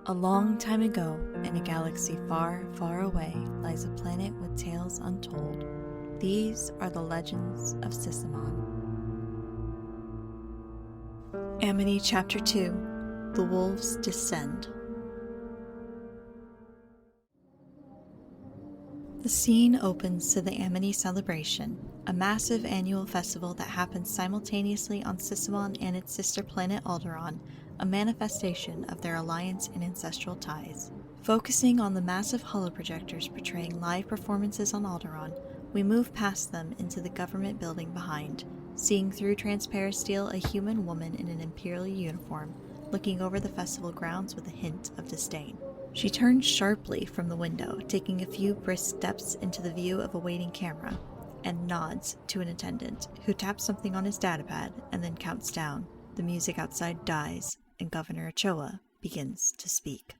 A long time ago, in a galaxy far, far away, lies a planet with tales untold. These are the Legends of Sicemon. Amity Chapter 2: The Wolves Descend. The scene opens to the Amity Celebration, a massive annual festival that happens simultaneously on Sicemon and its sister planet Alderaan, a manifestation of their alliance and ancestral ties. Focusing on the massive holoprojectors portraying live performances on Alderaan, we move past them into the government building behind, seeing through transparent steel a human woman in an imperial uniform, looking over the festival grounds with a hint of disdain. She turns sharply from the window, taking a few brisk steps into the view of a waiting camera, and nods to an attendant, who taps something on his datapad and then counts down. The music outside dies, and Governor Ochoa begins to speak.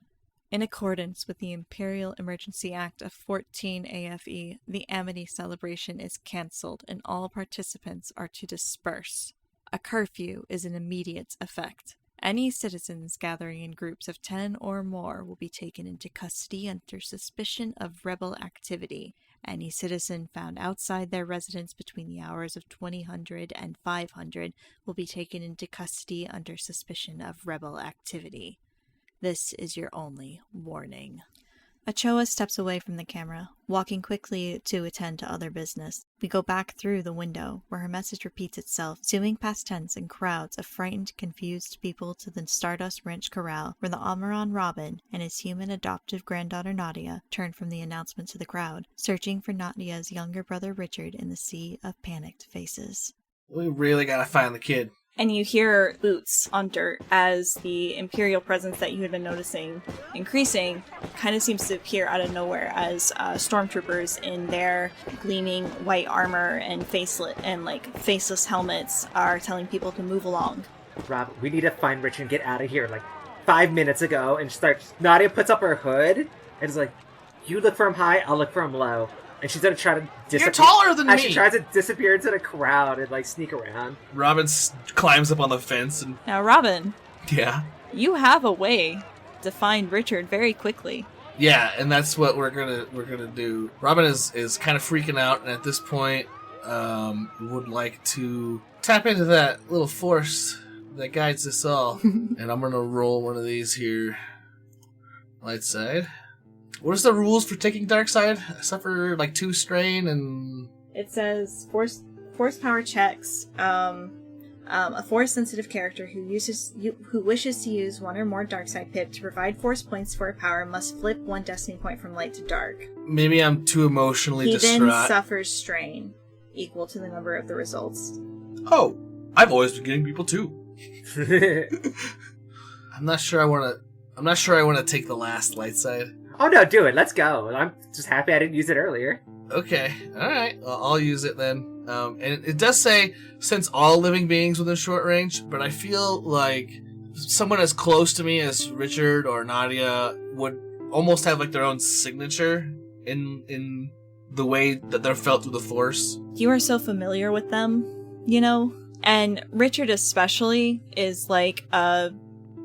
In accordance with the Imperial Emergency Act of 14 A.F.E, the Amity Celebration is cancelled and all participants are to disperse. A curfew is in immediate effect. Any citizens gathering in groups of 10 or more will be taken into custody under suspicion of rebel activity. Any citizen found outside their residence between the hours of 2000 and 500 will be taken into custody under suspicion of rebel activity. This is your only warning. Ochoa steps away from the camera, walking quickly to attend to other business. We go back through the window, where her message repeats itself, zooming past tents and crowds of frightened, confused people to the Stardust Ranch Corral, where the Alderaan Rahben and his human adoptive granddaughter Nadia turn from the announcement to the crowd, searching for Nadia's younger brother Richard in the sea of panicked faces. We really gotta find the kid. And you hear boots on dirt as the Imperial presence that you had been noticing increasing kind of seems to appear out of nowhere as stormtroopers in their gleaming white armor and faceless helmets are telling people to move along. Rob, we need to find Richard and get out of here 5 minutes ago. And Nadia puts up her hood and is like, you look for him high, I'll look for him low. And she's gonna try to disappear. You're taller than me! She tries to disappear into the crowd and sneak around. Robin climbs up on the fence and... Now, Robin. Yeah? You have a way to find Richard very quickly. Yeah, and that's what we're gonna do. Robin is kind of freaking out, and at this point, would like to tap into that little force that guides us all. And I'm gonna roll one of these here. Light side. What is the rules for taking dark side? I suffer 2 strain and... It says force power checks. A force-sensitive character who wishes to use one or more dark side pip to provide force points for a power must flip 1 destiny point from light to dark. Maybe I'm too emotionally distraught. He then suffers strain equal to the number of the results. Oh, I've always been getting people too. I'm not sure I want to take the last light side. Oh no, do it. Let's go. I'm just happy I didn't use it earlier. Okay. Alright. Well, I'll use it then. And it does say, since all living beings within short range, but I feel like someone as close to me as Richard or Nadia would almost have their own signature in the way that they're felt through the Force. You are so familiar with them, and Richard especially is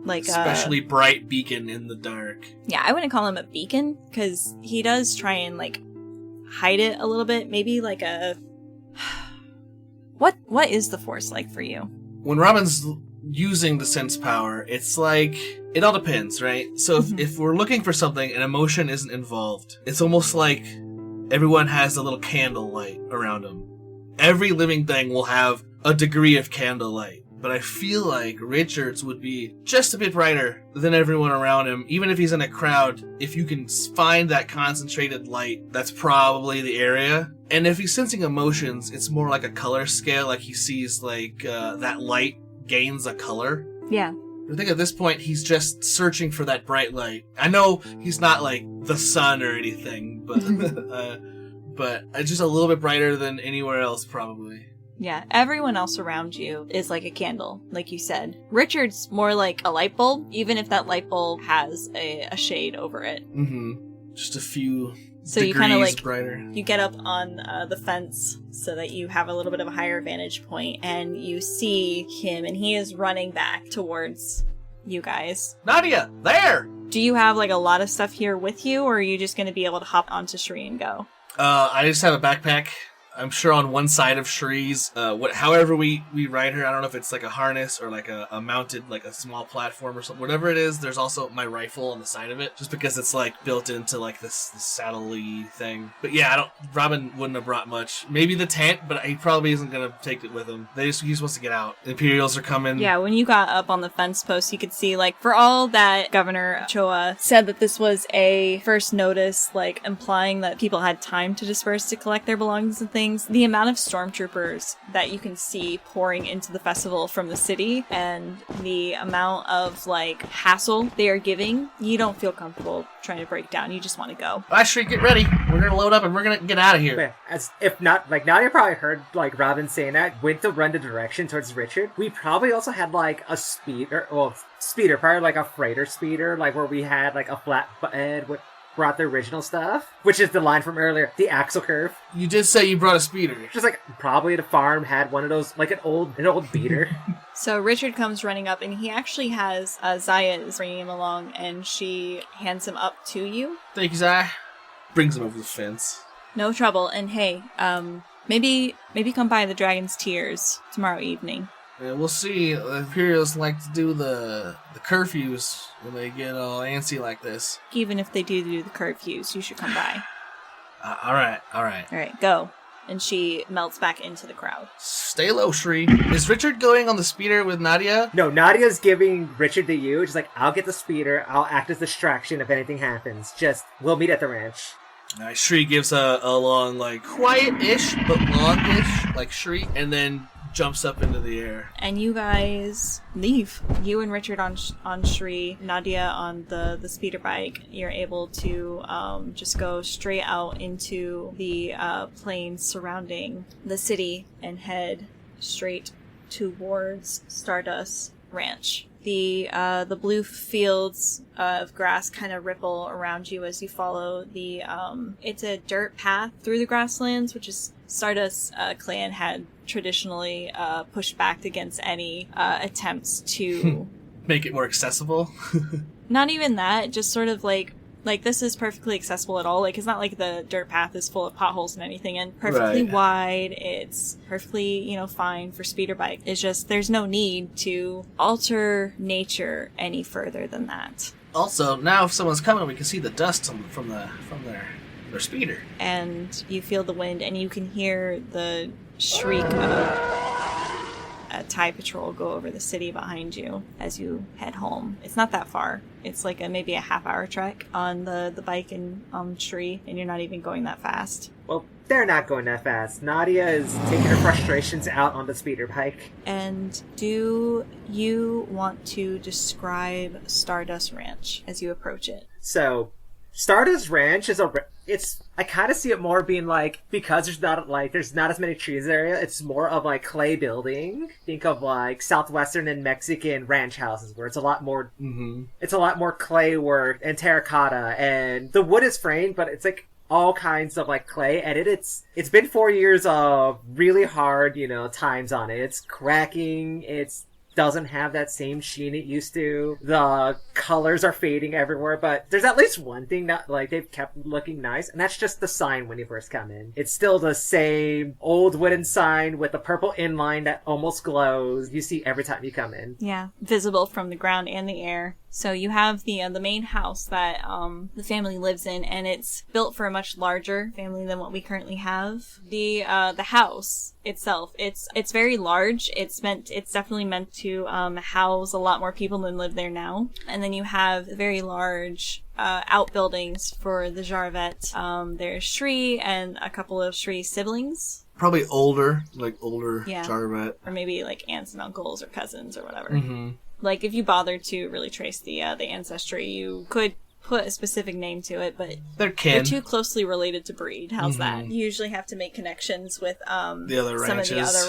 especially bright beacon in the dark. Yeah, I wouldn't call him a beacon, because he does try and, hide it a little bit. Maybe a... What is the Force like for you? When Robin's using the sense power, it's it all depends, right? So if we're looking for something and emotion isn't involved, it's almost like everyone has a little candlelight around them. Every living thing will have a degree of candlelight. But I feel like Richard's would be just a bit brighter than everyone around him. Even if he's in a crowd, if you can find that concentrated light, that's probably the area. And if he's sensing emotions, it's more like a color scale, he sees that light gains a color. Yeah. I think at this point, he's just searching for that bright light. I know he's not the sun or anything, but just a little bit brighter than anywhere else, probably. Yeah, everyone else around you is like a candle, like you said. Richard's more like a light bulb, even if that light bulb has a shade over it. Mm-hmm. Just a few so degrees you kind of brighter. You get up on the fence so that you have a little bit of a higher vantage point, and you see him, and he is running back towards you guys. Nadia, there! Do you have like a lot of stuff here with you, or are you just going to be able to hop onto Shri and go? I just have a backpack. I'm sure on one side of Shri's, however we ride her, I don't know if it's like a harness or like a mounted, like a small platform or something. Whatever it is, there's also my rifle on the side of it, just because it's like built into like this saddle-y thing. But yeah, Rahben wouldn't have brought much. Maybe the tent, but he probably isn't gonna take it with him. He just wants to get out. The Imperials are coming. Yeah, when you got up on the fence post, you could see, like, for all that Governor Choa said that this was a first notice, like, implying that people had time to disperse to collect their belongings and things. The amount of stormtroopers that you can see pouring into the festival from the city and the amount of, like, hassle they are giving, you don't feel comfortable trying to break down. You just want to go. Shri, get ready. We're gonna load up and we're gonna get out of here. As if not, like, Nadia probably heard, like, Rahben saying that, went to run the direction towards Richard. We probably also had, like, a speeder, probably like a freighter speeder, like, where we had, like, a flatbed with brought the original stuff, which is the line from earlier, the axle curve. You did say you brought a speeder. Just like, probably the farm had one of those, like an old beater. So Richard comes running up, and he actually has Zaya is bringing him along, and she hands him up to you. Thank you, Zai. Brings him over the fence. No trouble, and hey, maybe come by the Dragon's Tears tomorrow evening. Yeah, we'll see. The Imperials like to do the curfews when they get all antsy like this. Even if they do the curfews, you should come by. All right. All right, go. And she melts back into the crowd. Stay low, Shri. Is Richard going on the speeder with Nadia? No, Nadia's giving Richard to you. Just like, I'll get the speeder. I'll act as distraction if anything happens. Just, we'll meet at the ranch. Nice. Shri gives a long, like, quiet-ish, but long-ish, like, shriek, and then jumps up into the air. And you guys leave. You and Richard on Shri, Nadia on the speeder bike. You're able to just go straight out into the plains surrounding the city and head straight towards Stardust Ranch. The blue fields of grass kind of ripple around you as you follow the it's a dirt path through the grasslands, which is Stardust clan had traditionally pushed back against any attempts to make it more accessible. Not even that, just sort of like this is perfectly accessible at all. Like, it's not like the dirt path is full of potholes and anything, and perfectly wide. It's perfectly, fine for speeder bike. It's just there's no need to alter nature any further than that. Also, now if someone's coming, we can see the dust from their speeder. And you feel the wind, and you can hear the shriek of a TIE patrol go over the city behind you as you head home. It's not that far. It's like maybe a half-hour trek on the bike and on the tree, and you're not even going that fast. Well, they're not going that fast. Nadia is taking her frustrations out on the speeder bike. And do you want to describe Stardust Ranch as you approach it? So, Stardust Ranch is I kind of see it more being like, because there's not as many trees area, it's more of like clay building. Think of like Southwestern and Mexican ranch houses where it's a lot more, it's a lot more clay work and terracotta, and the wood is framed, but it's like all kinds of like clay, and it's been 4 years of really hard, times on it. It's cracking, it's doesn't have that same sheen it used to. The colors are fading everywhere, but there's at least one thing that like they've kept looking nice, and that's just the sign when you first come in. It's still the same old wooden sign with a purple inline that almost glows. You see every time you come in. Yeah, visible from the ground and the air. So you have the main house that the family lives in, and it's built for a much larger family than what we currently have. The house itself, it's very large. It's definitely meant to house a lot more people than live there now. And then you have very large outbuildings for the Jarvet. There's Shri and a couple of Shri siblings. Probably older Jarvet. Or maybe like aunts and uncles or cousins or whatever. Mm-hmm. Like, if you bothered to really trace the ancestry, you could put a specific name to it, but they're too closely related to breed. How's that? You usually have to make connections with some of the other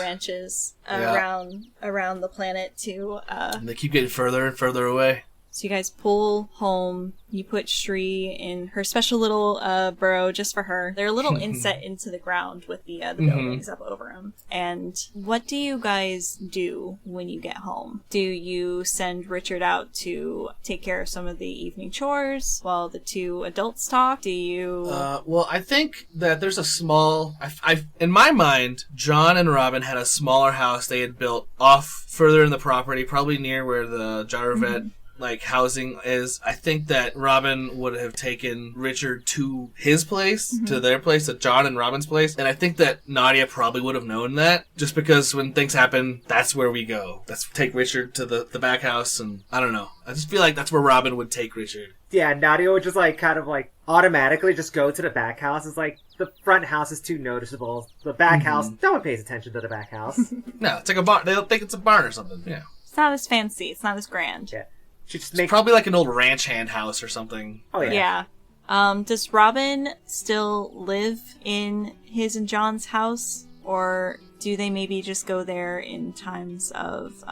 ranches around the planet to... and they keep getting further and further away. So you guys pull home. You put Shri in her special little burrow just for her. They're a little inset into the ground with the buildings up over them. And what do you guys do when you get home? Do you send Richard out to take care of some of the evening chores while the two adults talk? Do you... Well, I think that there's a small... in my mind, John and Rahben had a smaller house they had built off further in the property, probably near where the Jarvet housing is. I think that Rahben would have taken Richard to his place, to their place, to John and Robin's place, and I think that Nadia probably would have known that, just because when things happen, that's where we go. Let's take Richard to the back house, and I don't know. I just feel like that's where Rahben would take Richard. Yeah, Nadia would just automatically just go to the back house. It's like the front house is too noticeable. The back house, no one pays attention to the back house. No, it's like a barn. They'll think it's a barn or something. Yeah. It's not as fancy. It's not as grand. Yeah. It's probably like an old ranch hand house or something. Oh, yeah. Yeah. Does Rahben still live in his and John's house? Or do they maybe just go there in times of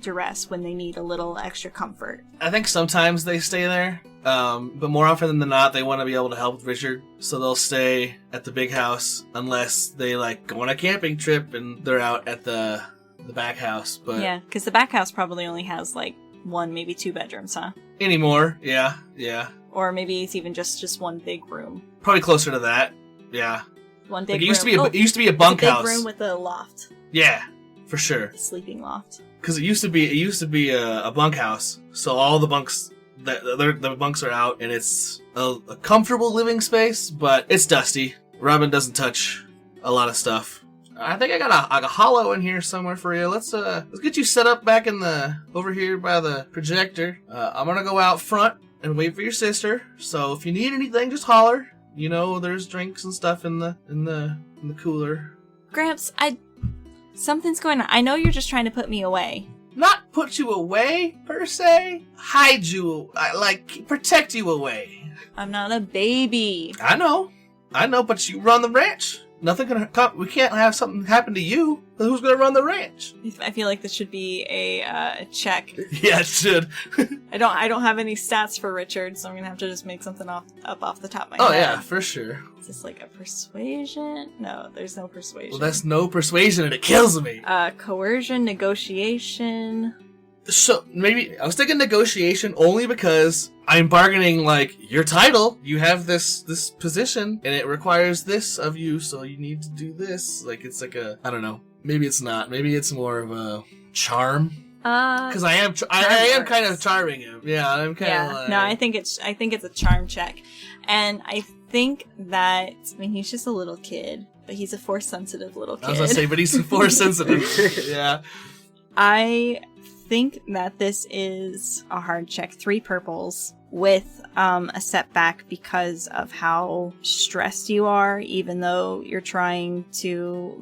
duress when they need a little extra comfort? I think sometimes they stay there. But more often than not, they want to be able to help with Richard. So they'll stay at the big house unless they go on a camping trip and they're out at the back house. But yeah, because the back house probably only has 1, maybe 2 bedrooms, huh? Anymore, yeah. Or maybe it's even just one big room. Probably closer to that, yeah. One big room. It used to be a bunkhouse. A big room with a loft. Yeah, for sure. A sleeping loft. Because it used to be a bunkhouse, so all the bunks, the bunks are out, and it's a comfortable living space, but it's dusty. Rahben doesn't touch a lot of stuff. I think I got a hollow in here somewhere for you. Let's get you set up back over here by the projector. I'm gonna go out front and wait for your sister. So if you need anything, just holler. There's drinks and stuff in the cooler. Gramps, something's going on. I know you're just trying to put me away. Not put you away per se. Hide you, protect you away. I'm not a baby. I know, but you run the ranch. Nothing can come. We can't have something happen to you. Who's going to run the ranch? I feel like this should be a check. Yeah, it should. I don't have any stats for Richard, so I'm gonna have to just make something off the top of my head. Oh yeah, for sure. Is this a persuasion? No, there's no persuasion. Well, that's no persuasion, and it kills me. Coercion, negotiation. So maybe I was thinking negotiation only because I'm bargaining your title. You have this position and it requires this of you, so you need to do this. It's I don't know. Maybe it's not. Maybe it's more of a charm. Because I am kind of charming him. Yeah, I'm kind of. No, I think it's a charm check, and I think that he's just a little kid, but he's a force sensitive little kid. I was gonna say, but he's force sensitive. Yeah. I think that this is a hard check. 3 purples with a setback because of how stressed you are, even though you're trying to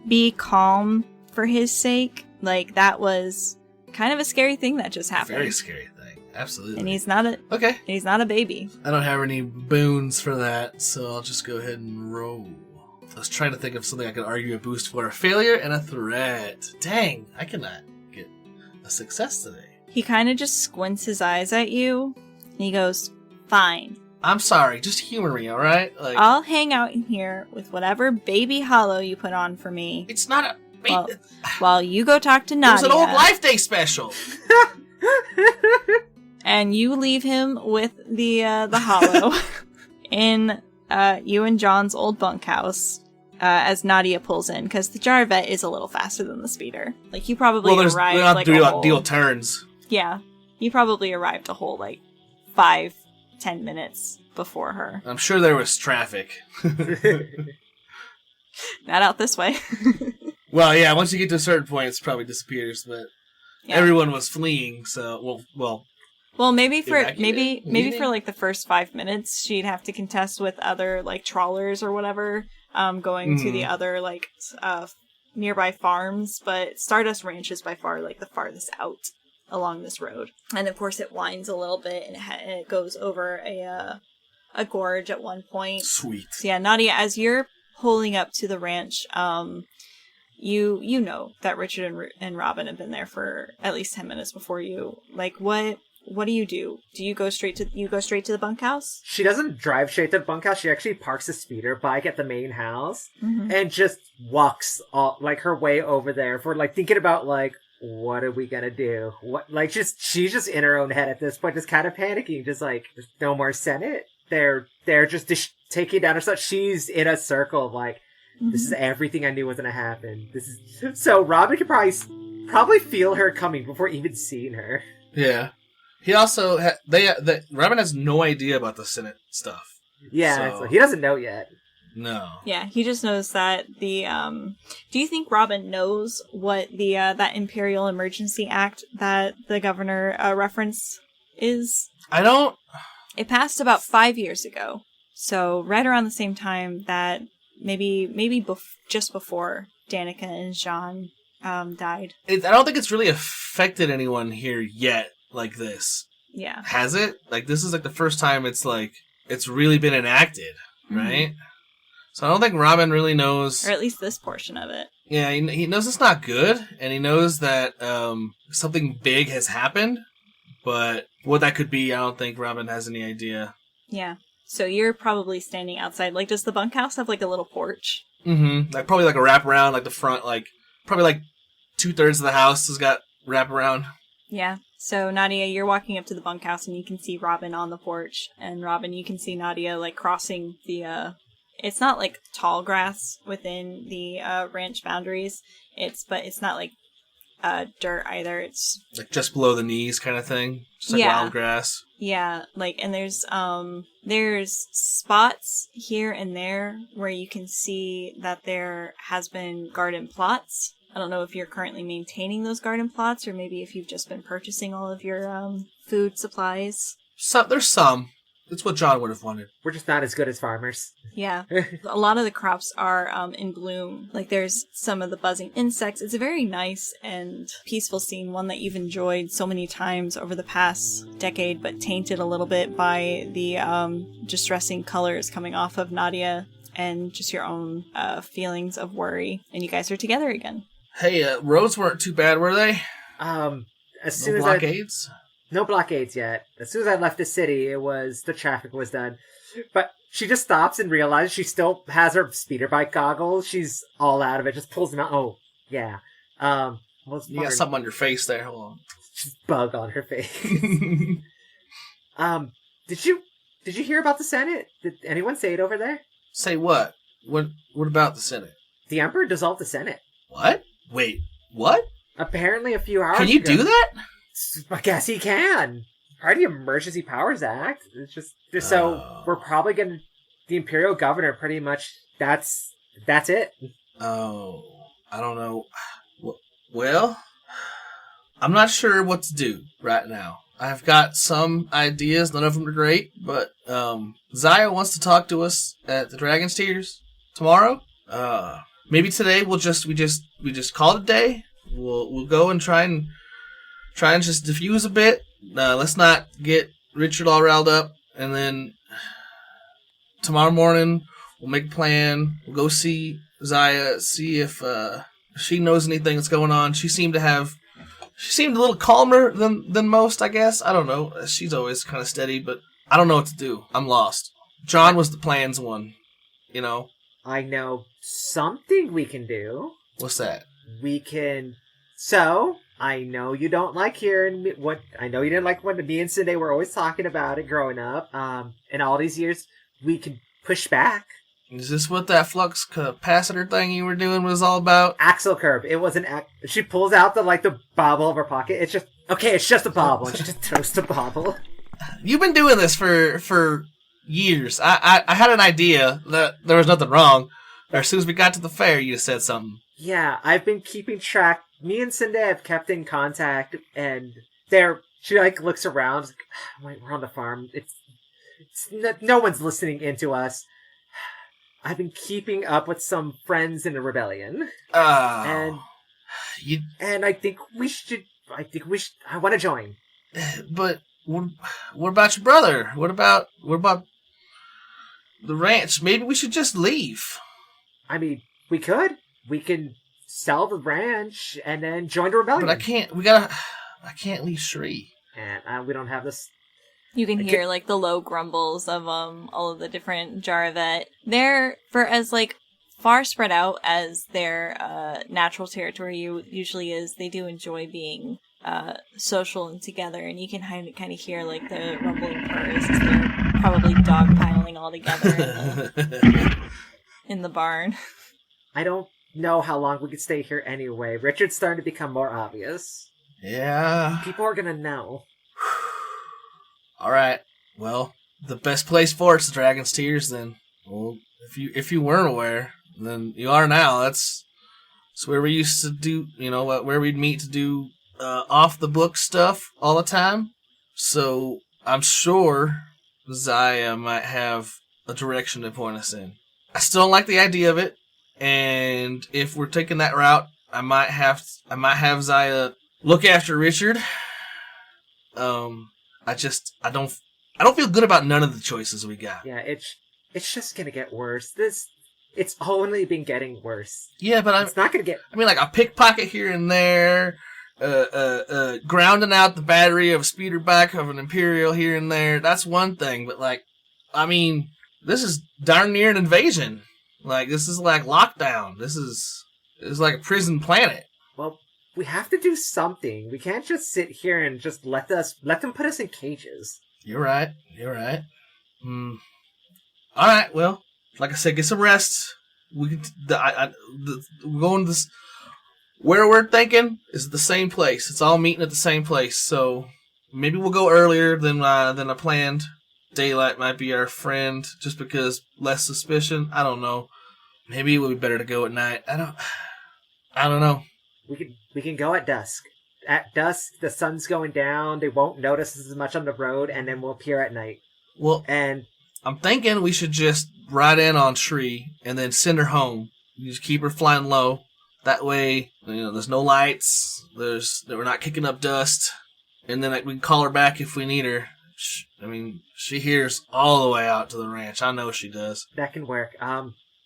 be calm for his sake. That was kind of a scary thing that just happened. Very scary thing. Absolutely. And he's not a baby. I don't have any boons for that, so I'll just go ahead and roll. I was trying to think of something I could argue a boost for. A failure and a threat. Dang, I cannot get a success today. He kind of just squints his eyes at you, and he goes, "Fine. I'm sorry, just humor me, alright? I'll hang out in here with whatever baby hollow you put on for me. It's not a baby. While you go talk to Nadia. It was an old Life Day special. And you leave him with the hollow in you and John's old bunkhouse as Nadia pulls in, because the Jarvet is a little faster than the speeder. You probably arrived deal turns. Yeah, you probably arrived a whole 5-10 minutes before her. I'm sure there was traffic. Not out this way. Well, yeah, once you get to a certain point, it probably disappears, but everyone was fleeing, so, well, maybe for the first 5 minutes, she'd have to contest with other trawlers or whatever, going to the other nearby farms. But Stardust Ranch is by far the farthest out along this road, and of course it winds a little bit and it goes over a gorge at one point. Sweet. So yeah, Nadia, as you're pulling up to the ranch, you know that Richard and Rahben have been there for at least 10 minutes before you. what do? Do you go straight to the bunkhouse? She doesn't drive straight to the bunkhouse. She actually parks a speeder bike at the main house and just walks all, like, her way over there for, like, thinking about, like, what are we gonna do? What, like, she's just in her own head at this point, just kind of panicking, just like, there's no more Senate. They're just taking down her stuff. She's in a circle of, like, this is everything I knew was gonna happen. This is so Robin could probably feel her coming before even seeing her. Yeah. He also Rahben has no idea about the Senate stuff. Yeah, so he doesn't know yet. No. Yeah, he just knows that the do you think Robin knows what the that Imperial Emergency Act that the governor reference is? I don't. It passed about 5 years ago. So right around the same time that maybe just before Danica and Jean died. I don't think it's really affected anyone here yet like this. Yeah. Has it? Like, this is like the first time it's really been enacted, right? So I don't think Rahben really knows. Or at least this portion of it. Yeah, he knows it's not good, and he knows that something big has happened, but what that could be, I don't think Rahben has any idea. Yeah. So you're probably standing outside. Like, does the bunkhouse have, like, a little porch? Mm-hmm. Like, probably like a wraparound, like the front, like, probably like 2/3 of the house has got wraparound. Yeah. So, Nadia, you're walking up to the bunkhouse, and you can see Rahben on the porch. And, Rahben, you can see Nadia, like, crossing the, it's not, like, tall grass within the ranch boundaries. But it's not, like, dirt either. It's like just below the knees kind of thing. Just like wild grass. Yeah, like, and there's spots here and there where you can see that there has been garden plots. I don't know if you're currently maintaining those garden plots or maybe if you've just been purchasing all of your food supplies. So there's some. It's what John would have wanted. We're just not as good as farmers. Yeah. A lot of the crops are in bloom. Like, there's some of the buzzing insects. It's a very nice and peaceful scene, one that you've enjoyed so many times over the past decade, but tainted a little bit by the distressing colors coming off of Nadia and just your own feelings of worry. And you guys are together again. Hey, roads weren't too bad, were they? As soon as blockades? No blockades yet. As soon as I left the city, the traffic was done. But she just stops and realizes she still has her speeder bike goggles. She's all out of it. Just pulls them out. Oh, yeah. You got something on your face there. Hold on. Just bug on her face. Did you hear about the Senate? Did anyone say it over there? Say what? What about the Senate? The Emperor dissolved the Senate. What? Wait, what? Apparently a few hours ago. Can you do that? I guess he can. Part of the Emergency Powers Act. It's just so we're probably gonna. The Imperial Governor pretty much. That's it. Oh, I don't know. Well, I'm not sure what to do right now. I've got some ideas. None of them are great, but Zaya wants to talk to us at the Dragon's Tears tomorrow. Maybe today we just call it a day. We'll go and try and just diffuse a bit. Let's not get Richard all riled up. And then tomorrow morning, we'll make a plan. We'll go see Zaya, see if she knows anything that's going on. She seemed a little calmer than most, I guess. I don't know. She's always kind of steady, but I don't know what to do. I'm lost. John was the plans one, you know? I know something we can do. What's that? I know you don't like hearing what. I know you didn't like when me and Cindy were always talking about it growing up. In all these years, we can push back. Is this what that flux capacitor thing you were doing was all about? Axle curb. It was she pulls out the bauble of her pocket. It's just a bauble. And she just throws the bauble. You've been doing this for years. I had an idea that there was nothing wrong. Or as soon as we got to the fair, you said something. Yeah, I've been keeping track. Me and Cindy have kept in contact, and she looks around. Like, we're on the farm. No one's listening into us. I've been keeping up with some friends in the rebellion. And I think we should. I want to join. But what about your brother? What about the ranch? Maybe we should just leave. I mean, we could. We can sell the ranch and then join the rebellion. But I can't. I can't leave Shree. and we don't have this. You can hear, like, the low grumbles of, all of the different Jaravet. They're, for as, like, far spread out as their, natural territory usually is, they do enjoy being, social and together, and you can kind of hear, like, the rumbling purrs as they're probably dogpiling all together in the barn. I don't know how long we could stay here anyway. Richard's starting to become more obvious. Yeah. People are gonna know. Alright. Well, the best place for it's the Dragon's Tears then. Well, if you weren't aware, then you are now. That's where we used to do, where we'd meet to do off the book stuff all the time. So I'm sure Zaya might have a direction to point us in. I still don't like the idea of it, and if we're taking that route, I might have Zaya look after Richard. I don't feel good about none of the choices we got. Yeah, it's just gonna get worse. It's only been getting worse. Yeah, but it's not gonna get. I mean, like a pickpocket here and there, grounding out the battery of a speeder bike of an Imperial here and there. That's one thing, but like, I mean, this is darn near an invasion. Like, this is like lockdown. This is like a prison planet. Well, we have to do something. We can't just sit here and just let them put us in cages. You're right. All right. Well, like I said, get some rest. We can. We're going to this. Where we're thinking is the same place. It's all meeting at the same place. So maybe we'll go earlier than I planned. Daylight might be our friend, just because less suspicion. I don't know. Maybe it would be better to go at night. I don't know. We can go at dusk. At dusk, the sun's going down. They won't notice us as much on the road, and then we'll appear at night. Well, and I'm thinking we should just ride in on Tree and then send her home. You just keep her flying low. That way, there's no lights. We're not kicking up dust, and then we can call her back if we need her. She hears all the way out to the ranch. I know she does. That can work.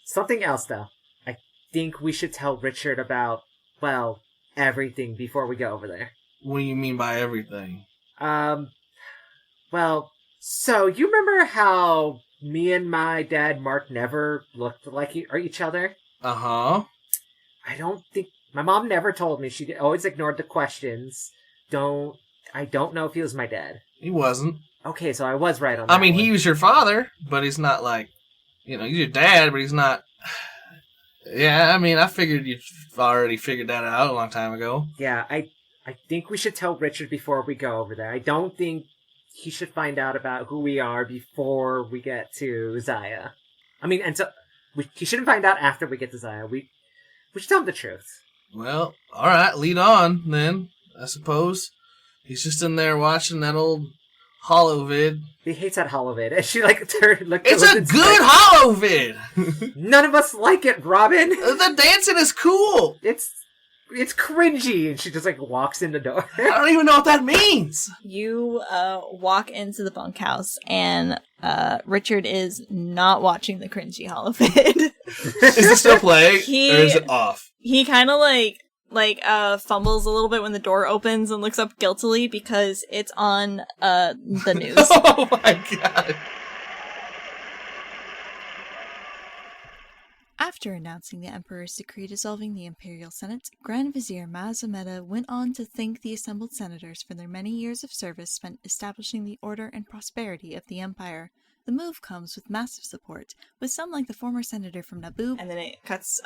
Something else though. I think we should tell Richard about, well, everything before we go over there. What do you mean by everything? Well, so you remember how me and my dad, Mark, never looked like each other? Uh-huh. I don't think... My mom never told me. She always ignored the questions. I don't know if he was my dad. He wasn't. Okay, so I was right on that. I mean, he was your father, but he's not like... he's your dad, but he's not... Yeah, I mean, I figured you'd already figured that out a long time ago. Yeah, I think we should tell Richard before we go over there. I don't think he should find out about who we are before we get to Zaya. I mean, and so... he shouldn't find out after we get to Zaya. We should tell him the truth. Well, alright, lead on, then, I suppose. He's just in there watching that old holovid. He hates that holovid. And she, like, turned... It's a good holovid! None of us like it, Robin! The dancing is cool! It's cringy, and she just, like, walks in the door. I don't even know what that means! You, walk into the bunkhouse, and, Richard is not watching the cringy holovid. Is it still playing? Or is it off? He kind of, fumbles a little bit when the door opens and looks up guiltily because it's on, the news. Oh my god! After announcing the Emperor's decree dissolving the Imperial Senate, Grand Vizier Maz Ameda went on to thank the assembled senators for their many years of service spent establishing the order and prosperity of the Empire. The move comes with massive support, with some like the former senator from Naboo, And then it cuts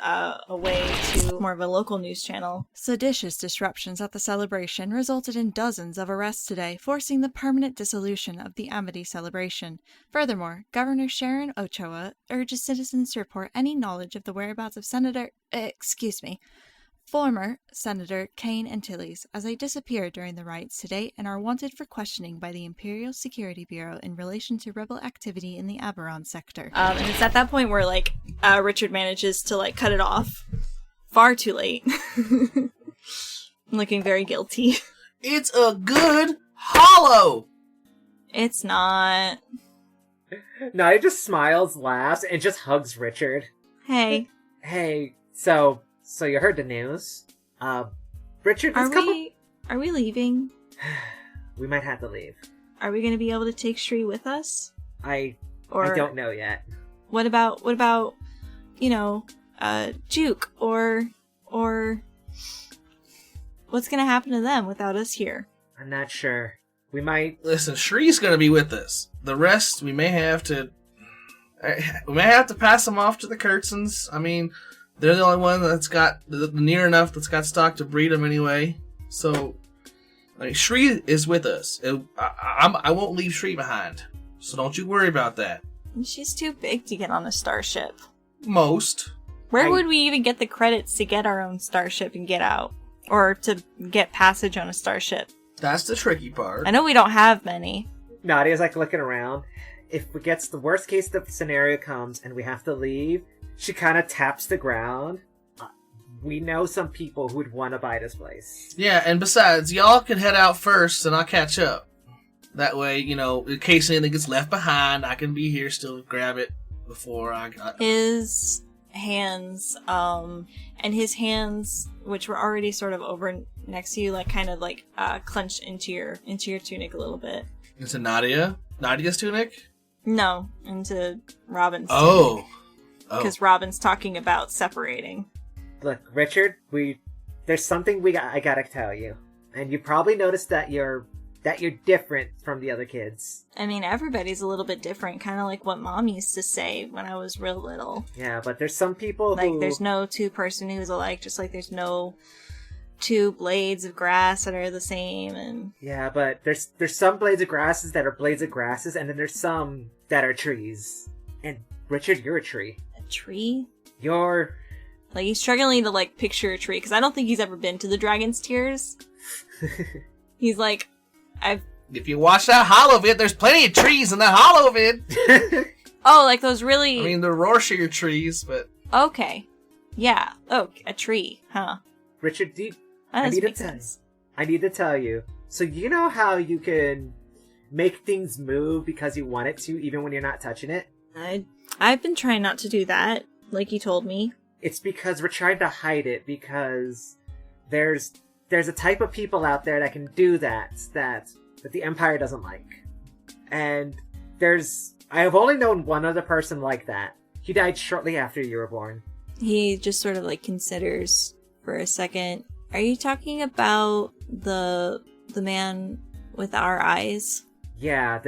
away to more of a local news channel. Seditious disruptions at the celebration resulted in dozens of arrests today, forcing the permanent dissolution of the Amity Celebration. Furthermore, Governor Sharon Ochoa urges citizens to report any knowledge of the whereabouts of former Senator Kane Antilles, as they disappeared during the riots today and are wanted for questioning by the Imperial Security Bureau in relation to rebel activity in the Alderaan sector. And it's at that point where, Richard manages to, cut it off. Far too late. Looking very guilty. It's a good hollow! It's not. Nadia just smiles, laughs, and just hugs Richard. Hey. Hey, so you heard the news. Richard, Are we leaving? we might have to leave. Are we going to be able to take Shree with us? I Or don't know yet. What about Juke or what's going to happen to them without us here? I'm not sure. We might... Listen, Shree's gonna be with us. The rest, we may have to pass them off to the Kurtzens. I mean, they're the only one that's got near enough that's got stock to breed them anyway. So, I mean, Shree is with us. I won't leave Shree behind. So don't you worry about that. She's too big to get on a starship. Most. Where would we even get the credits to get our own starship and get out? Or to get passage on a starship? That's the tricky part. I know we don't have many. Nadia's like looking around. If it gets the worst case the scenario comes and we have to leave, she kind of taps the ground. We know some people who would want to buy this place. Yeah, and besides, y'all can head out first and I'll catch up. That way, in case anything gets left behind, I can be here still to grab it before I... His hands, and his hands, which were already sort of over next to you, clenched into your tunic a little bit. Into Nadia's tunic? No, into Robin's tunic. Because Robin's talking about separating. Look, Richard, there's something I gotta tell you. And you probably noticed that you're different from the other kids. I mean, everybody's a little bit different, kind of like what Mom used to say when I was real little. Yeah, but there's some people who... there's no two-person who's alike, just like there's no two blades of grass that are the same, and... Yeah, but there's some blades of grasses that are blades of grasses, and then there's some that are trees. And, Richard, you're a tree. A tree? You're... he's struggling to, picture a tree, because I don't think he's ever been to the Dragon's Tears. He's like... If you watch that hollow vid, there's plenty of trees in that hollow vid. Oh, those really... I mean, the Rorschach trees, but... Okay. Yeah. Oh, a tree, huh? Richard, I need to tell you. So you know how you can make things move because you want it to, even when you're not touching it? I've been trying not to do that, like you told me. It's because we're trying to hide it, because there's a type of people out there that can do that the Empire doesn't like. And I have only known one other person like that. He died shortly after you were born. He just sort of considers for a second. Are you talking about the man with our eyes? Yeah,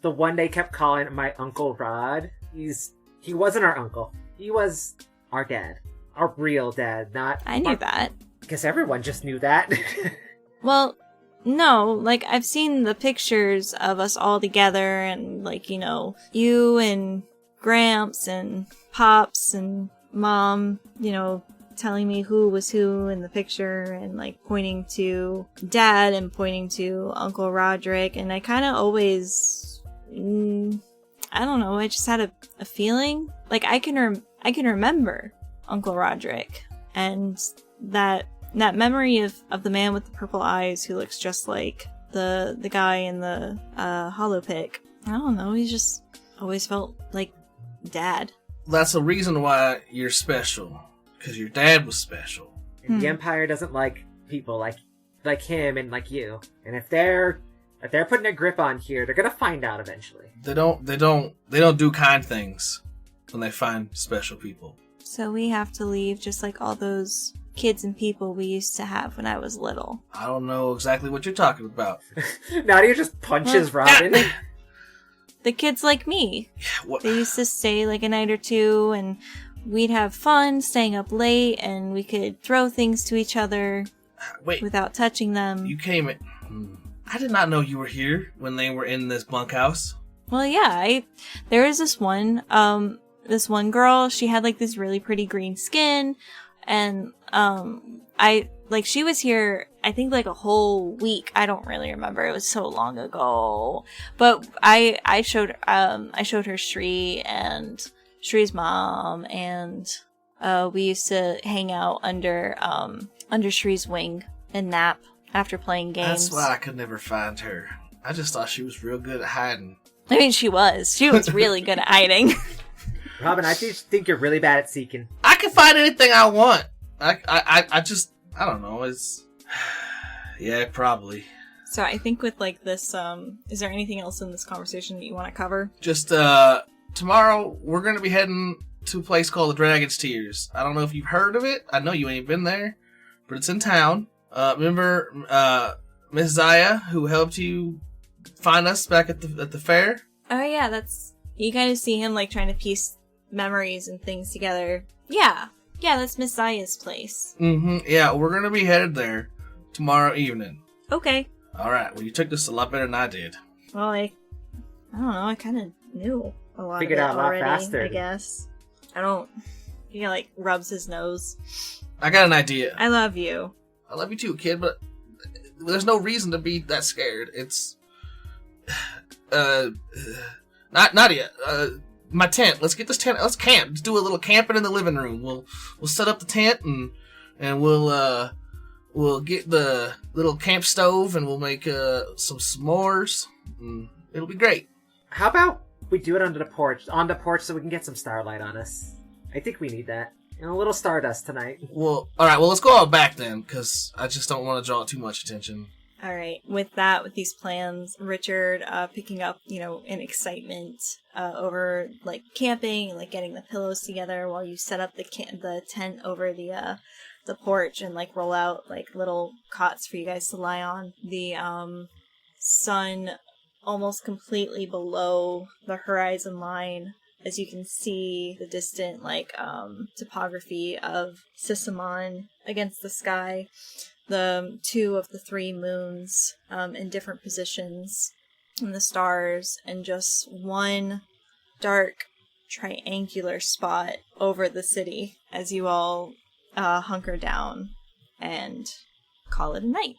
the one they kept calling my Uncle Rod. He wasn't our uncle. He was our dad. Our real dad, not... I knew that. Guess everyone just knew that. Well, no, I've seen the pictures of us all together, and, you and Gramps and Pops and Mom, telling me who was who in the picture, and, pointing to Dad and pointing to Uncle Roderick, and I kind of always... I don't know, I just had a feeling. I can remember Uncle Roderick, and that memory of the man with the purple eyes who looks just like the guy in the hollow pick. I don't know, he just always felt like Dad. That's the reason why you're special, because your dad was special. And the Empire doesn't like people like him and like you. And if they're putting a grip on here, they're gonna find out eventually. They don't do kind things when they find special people. So we have to leave just like all those kids and people we used to have when I was little. I don't know exactly what you're talking about. Nadia just punches Robin. The kids like me. Yeah, they used to stay a night or two, and we'd have fun staying up late, and we could throw things to each other without touching them. You came in... I did not know you were here when they were in this bunkhouse. Well, yeah, there was this one girl, she had this really pretty green skin, and she was here, I think a whole week. I don't really remember, it was so long ago. But I showed her Shree and Shree's mom, and we used to hang out under Shree's wing and nap after playing games. That's why I could never find her. I just thought she was real good at hiding. I mean, she was really good at hiding. Robin, I just think you're really bad at seeking. I can find anything I want. I don't know. It's... Yeah, probably. So I think with like this, is there anything else in this conversation that you want to cover? Just tomorrow we're gonna be heading to a place called the Dragon's Tears. I don't know if you've heard of it. I know you ain't been there, but it's in town. Remember Miss Zaya, who helped you find us back at the fair? Oh yeah, you kind of see him like trying to piece memories and things together. Yeah, that's Miss Zaya's place. Yeah, we're gonna be headed there tomorrow evening. Okay. Alright, well you took this a lot better than I did. Well, I don't know, I kind of knew a lot Figured of it out a lot already, faster. I guess. I don't... He like rubs his nose. I got an idea. I love you. I love you too, kid, but there's no reason to be that scared. It's... Nadia, my tent. Let's get this tent. Let's camp. Let's do a little camping in the living room. We'll set up the tent and we'll get the little camp stove and we'll make some s'mores. And it'll be great. How about we do it on the porch so we can get some starlight on us? I think we need that. And a little stardust tonight. Well, alright, well let's go out back then, because I just don't want to draw too much attention. Alright, with these plans, Richard picking up, in excitement over, like, camping and, like, getting the pillows together while you set up the tent over the porch and, like, roll out, like, little cots for you guys to lie on. The sun almost completely below the horizon line, as you can see the distant, like, topography of Sicemon against the sky. The 2 of the 3 moons in different positions, and the stars, and just one dark triangular spot over the city as you all hunker down and call it a night.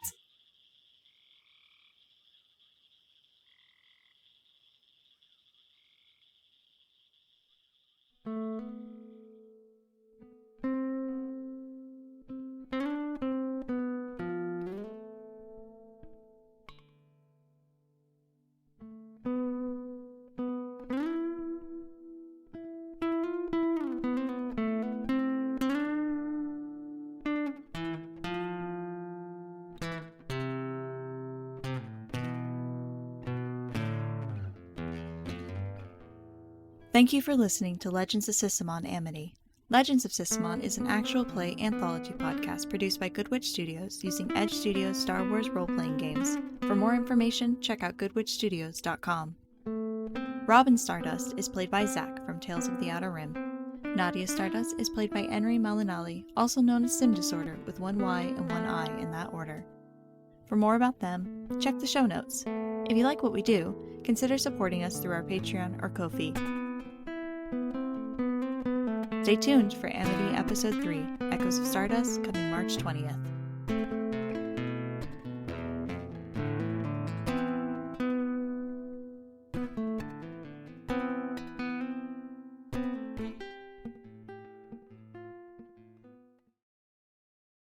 Thank you for listening to Legends of Sicemon Amity. Legends of Sicemon is an actual play anthology podcast produced by Goodwitch Studios using Edge Studios' Star Wars role-playing games. For more information, check out goodwitchstudios.com. Rahben Stardust is played by Zach from Tales of the Outer Rim. Nadia Stardust is played by Enri Malinali, also known as Sim Disorder, with 1 Y and 1 I in that order. For more about them, check the show notes. If you like what we do, consider supporting us through our Patreon or Ko-fi. Stay tuned for Amity Episode 3, Echoes of Stardust, coming March 20th.